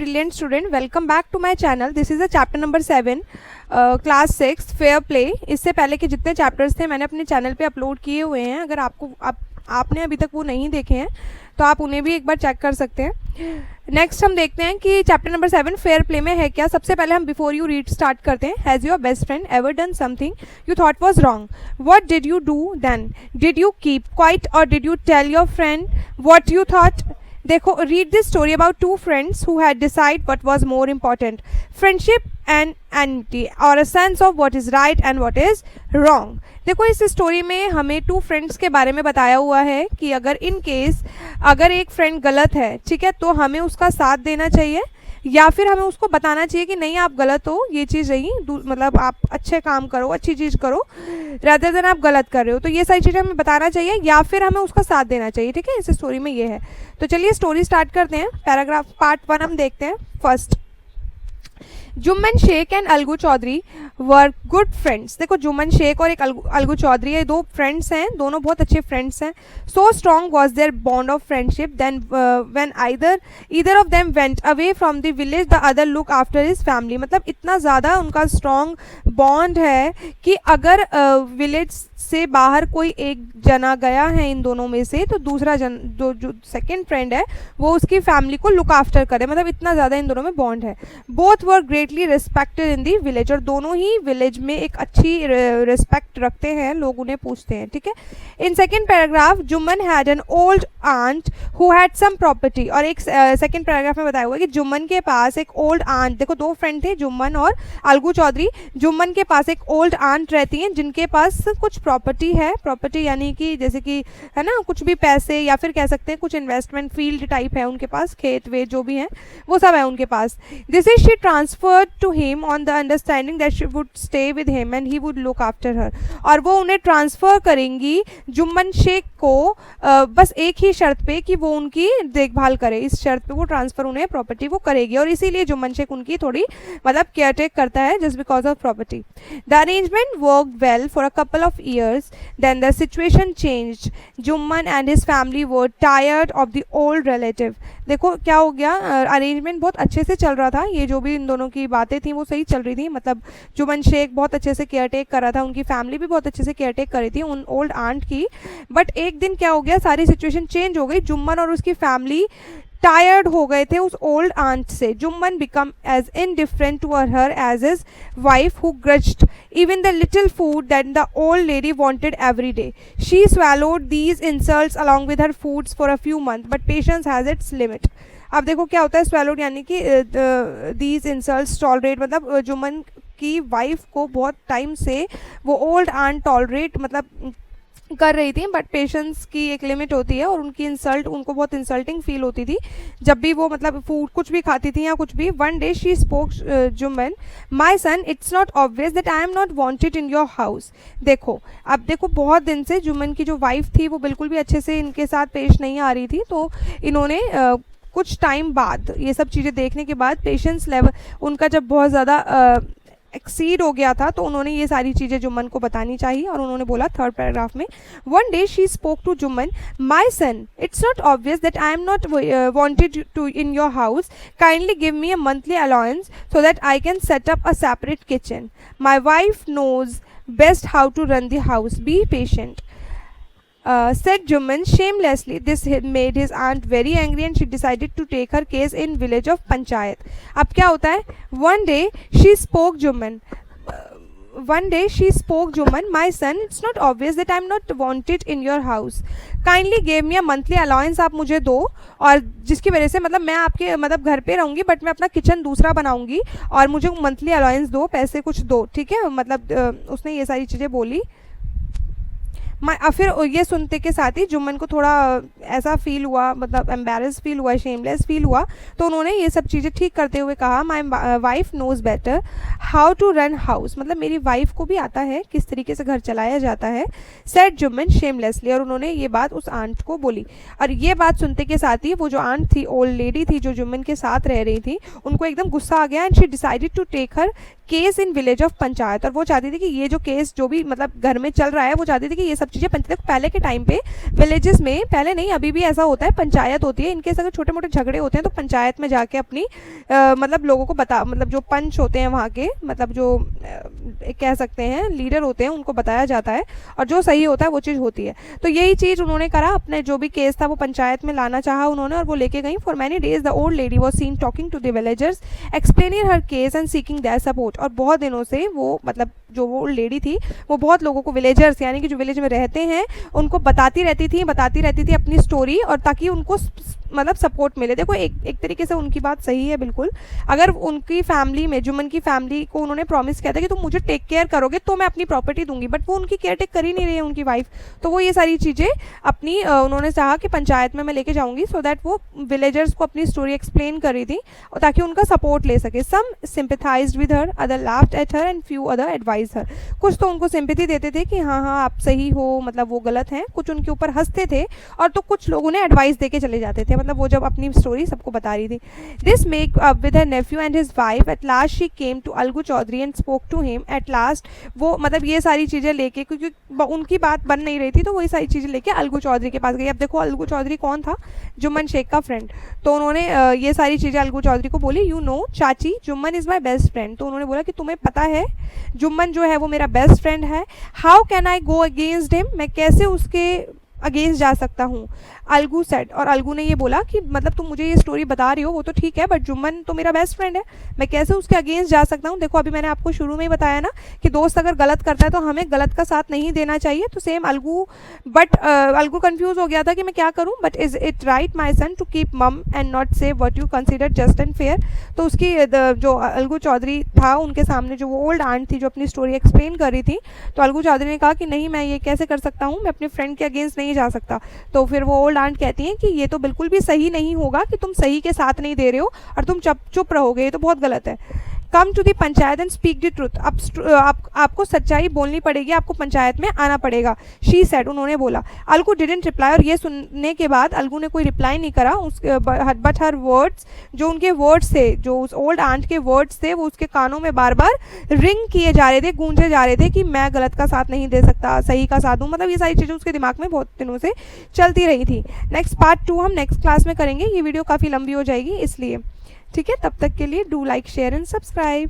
brilliant student. Welcome back to my channel. This is a chapter number 7, class 6 fair play. इससे पहले के जितने chapters थे मैंने अपने चैनल पे अपलोड किए हुए हैं. अगर आपने अभी तक वो नहीं देखे हैं तो आप उन्हें भी एक बार चेक कर सकते हैं. नेक्स्ट हम देखते हैं कि चैप्टर नंबर 7 फेयर प्ले में है क्या. सबसे पहले हम बिफोर यू रीड स्टार्ट करते हैं. Has your best friend ever done something you thought was wrong? What did you do then? Did you keep quiet or did you tell your friend what you thought? देखो, read this story about two friends who had decide what was more important, friendship and amity or a sense of what is right and what is wrong. देखो, इस story में हमें to friends के बारे में बताया हुआ है कि अगर इन केस अगर एक फ्रेंड गलत है, ठीक है, तो हमें उसका साथ देना चाहिए या फिर हमें उसको बताना चाहिए कि नहीं आप गलत हो, ये चीज़ नहीं, मतलब आप अच्छे काम करो, अच्छी चीज़ करो, रादर देन आप गलत कर रहे हो. तो ये सारी चीज़ें हमें बताना चाहिए या फिर हमें उसका साथ देना चाहिए. ठीक है, इस स्टोरी में ये है. तो चलिए स्टोरी स्टार्ट करते हैं. पैराग्राफ पार्ट 1 हम देखते हैं. First, Jumman Sheikh and Algu Chaudhary were good friends. देखो, जुम्मन शेख और एक अलगू चौधरी, ये दो फ्रेंड्स हैं, दोनों बहुत अच्छे फ्रेंड्स हैं. So strong was their bond of friendship then when either of them went away from the village the other look after his family. मतलब इतना ज़्यादा उनका स्ट्रॉन्ग बॉन्ड है कि अगर विलेज से बाहर कोई एक जना गया है इन दोनों में से तो दूसरा जो सेकेंड फ्रेंड है वो उसकी फैमिली को लुक आफ्टर करे. मतलब इतना ज़्यादा इन दोनों में बॉन्ड है. Both were greatly respected in the village. और दोनों ही विलेज में एक अच्छी रिस्पेक्ट रखते हैं, लोग उन्हें पूछते हैं. ठीक है. In second paragraph, Jumman had an old aunt who had sum property. और एक सेकेंड पैराग्राफ में बताया हुआ है कि जुम्मन के पास एक ओल्ड आंट, देखो दो फ्रेंड थे, जुम्मन और अलगू चौधरी. जुम्मन के पास एक ओल्ड आंट रहती हैं जिनके पास कुछ प्रॉपर्टी है. प्रॉपर्टी यानी कि जैसे कि है ना, कुछ भी पैसे या फिर कह सकते हैं कुछ इन्वेस्टमेंट फील्ड टाइप है उनके पास, खेत वेत जो भी है वो सब है उनके पास. This is she transferred to him on the understanding that she would stay with him and he would look after her. और वो उन्हें ट्रांसफर करेंगी जुम्मन शेख को बस एक ही शर्त पे कि वो उनकी देखभाल करे. इस शर्त पे वो ट्रांसफर उन्हें प्रॉपर्टी वो करेगी और इसीलिए जुम्मन शेख उनकी थोड़ी मतलब केयर टेक करता है just because of property. The arrangement worked well for a couple of years. Then the situation changed. Jumman and his family were tired of the old relative. देखो क्या हो गया, अरेंजमेंट बहुत अच्छे से चल रहा था. ये जो भी इन दोनों की बातें थी वो सही चल रही थी. मतलब जुम्मन शेख बहुत अच्छे से केयर टेक कर रहा था, उनकी फैमिली भी बहुत अच्छे से केयर टेक कर रही थी उन ओल्ड आंट की. बट एक दिन क्या हो गया, सारी सिचुएशन चेंज हो गई. जुम्मन और उसकी फैमिली टायर्ड हो गए थे उस ओल्ड आंट से. Jumman become as indifferent to her as his wife who grudged even the little food that the old lady wanted every day. She swallowed these insults along with her foods for a few months, but patience has its limit. अब देखो क्या होता है swallowed यानी कि these insults tolerate, मतलब जुम्मन की wife को बहुत टाइम से वो ओल्ड आंट टॉलरेट मतलब कर रही थी, बट पेशेंस की एक लिमिट होती है और उनकी इंसल्ट उनको बहुत इंसल्टिंग फील होती थी जब भी वो मतलब फूड कुछ भी खाती थी या कुछ भी. One day she spoke Jumman, my son it's not obvious that I am not wanted in your house. देखो, अब देखो बहुत दिन से जुम्मन की जो वाइफ थी वो बिल्कुल भी अच्छे से इनके साथ पेश नहीं आ रही थी. तो इन्होंने कुछ टाइम बाद ये सब चीज़ें देखने के बाद पेशेंस लेवल उनका जब बहुत ज़्यादा एक्सीड हो गया था तो उन्होंने ये सारी चीज़ें जुम्मन को बतानी चाहिए. और उन्होंने बोला थर्ड पैराग्राफ में, one day she spoke to Jumman, my son it's not obvious that I am not wanted to in your house, kindly give me a monthly allowance so that I can set up a separate kitchen. My wife knows best how to run the house, be patient. Said Jummon shamelessly. This had made his aunt very angry and she decided to take her case in village of Panchayat. अब क्या होता है, one day she spoke Jummon, my son it's not obvious that I'm not wanted in your house, kindly give me a monthly allowance. आप मुझे दो और जिसकी वजह से मतलब मैं आपके मतलब घर पे रहूँगी बट मैं अपना किचन दूसरा बनाऊँगी और मुझे मंथली अलाउंस दो, पैसे कुछ दो. ठीक है, मतलब उसने ये सारी चीज़ें बोली. फिर ये सुनते के साथ ही जुम्मन को थोड़ा ऐसा फील हुआ, मतलब एम्बेरस फील हुआ, शेमलेस फील हुआ. तो उन्होंने ये सब चीज़ें ठीक करते हुए कहा, my wife knows better how to run house, मतलब मेरी वाइफ को भी आता है किस तरीके से घर चलाया जाता है. Said Jumman shamelessly. और उन्होंने ये बात उस आंट को बोली. और ये बात सुनते के साथ ही वो जो आंट थी, ओल्ड लेडी थी जो जुम्मन के साथ रह रही थी, उनको एकदम गुस्सा आ गया. And she decided to take her case in village of panchayat. और वो चाहती थी कि ये जो केस जो भी मतलब घर में चल रहा है वो चाहती थी कि ये सब चीज़ें बनती थी। पहले के टाइम पे विलेजेस में, पहले नहीं अभी भी ऐसा होता है, पंचायत होती है, इनकेस अगर छोटे मोटे झगड़े होते हैं तो पंचायत में जाके अपनी मतलब लोगों को बता, मतलब जो पंच होते हैं वहाँ के, मतलब जो कह सकते हैं लीडर होते हैं, उनको बताया जाता है और जो सही होता है वो चीज़ होती है। तो यही चीज़ उन्होंने करा, अपने जो भी केस था वो पंचायत में लाना चाहा उन्होंने और वो लेके गई। For many days the old lady was seen talking to the villagers explaining her case and seeking their support. और बहुत दिनों से वो, मतलब जो वो लेडी थी वो बहुत लोगों को, विलेजर्स यानी कि जो विलेज में रहते हैं, उनको बताती रहती थी अपनी स्टोरी, और ताकि उनको मतलब सपोर्ट मिले। देखो एक तरीके से उनकी बात सही है बिल्कुल। अगर उनकी फैमिली में, जुम्मन की फैमिली को उन्होंने प्रॉमिस किया था कि तुम मुझे टेक केयर करोगे तो मैं अपनी प्रॉपर्टी दूंगी, बट वो उनकी केयर टेक कर ही नहीं रही है उनकी वाइफ। तो वो ये सारी चीज़ें अपनी उन्होंने चाहा कि पंचायत में मैं लेके जाऊंगी, सो दैट वो विलेजर्स को अपनी स्टोरी एक्सप्लेन कर रही थी और ताकि उनका सपोर्ट ले सके। Some sympathised with her, other laughed at her and few other advise her. कुछ तो उनको सिंपैथी देते थे कि हाँ हाँ आप सही हो, मतलब वो गलत हैं, कुछ उनके ऊपर हंसते थे, और तो कुछ लोगों ने एडवाइस दे के चले जाते थे, मतलब वो जब अपनी स्टोरी सबको बता रही थी। This make up with her nephew and his wife, at last she came to Algu Chaudhary and spoke to him. At last वो, मतलब ये सारी चीज़ें लेके, क्योंकि उनकी बात बन नहीं रही थी, तो वही सारी चीज़ें लेके अलगू चौधरी के पास गई। अब देखो अलगू चौधरी कौन था? जुम्मन शेख का फ्रेंड। तो उन्होंने ये सारी चीज़ें अलगू चौधरी को बोली, यू नो चाची, Jumman is my best friend. तो उन्होंने बोला कि तुम्हें पता है जुम्मन जो है वो मेरा बेस्ट फ्रेंड है। How can I go against him, मैं कैसे उसके अगेंस्ट जा सकता हूँ? अलगू सेड, और अलगू ने ये बोला कि मतलब तुम मुझे ये स्टोरी बता रही हो वो तो ठीक है, बट जुम्मन तो मेरा बेस्ट फ्रेंड है, मैं कैसे उसके अगेंस्ट जा सकता हूँ? देखो अभी मैंने आपको शुरू में ही बताया ना कि दोस्त अगर गलत करता है तो हमें गलत का साथ नहीं देना चाहिए। तो same Algu, but Algu confuse हो गया था कि मैं क्या करूँ। But is it right my son to keep mum and not say what you consider just and fair? तो उसकी जो अलगू चौधरी था उनके सामने जो वो ओल्ड आंट थी जो अपनी स्टोरी एक्सप्लेन कर रही थी, तो अलगू चौधरी ने कहा कि नहीं, मैं ये कैसे कर सकता हूँ, मैं अपने फ्रेंड के अगेंस्ट नहीं जा सकता। तो फिर वो ओल्ड आंट कहती हैं कि ये तो बिल्कुल भी सही नहीं होगा कि तुम सही के साथ नहीं दे रहे हो और तुम चुप रहोगे, ये तो बहुत गलत है। Come to the panchayat and speak the truth, आपको सच्चाई बोलनी पड़ेगी, आपको पंचायत में आना पड़ेगा। शी सेड, उन्होंने बोला। अलगू डिडंट रिप्लाई, और ये सुनने के बाद अलगू ने कोई रिप्लाई नहीं करा। बट हर वर्ड्स, जो उनके वर्ड्स थे, जो उस ओल्ड आंट के वर्ड्स थे, वो उसके कानों में बार बार रिंग किए जा रहे थे, गूंजे जा रहे थे कि मैं गलत का साथ नहीं दे सकता, सही का साथ दूँ। मतलब ये सारी चीज़ें उसके दिमाग में बहुत दिनों से चलती रही थी। नेक्स्ट पार्ट 2 हम नेक्स्ट क्लास में करेंगे, ये वीडियो काफ़ी लंबी हो जाएगी इसलिए। ठीक है, तब तक के लिए do like share and subscribe.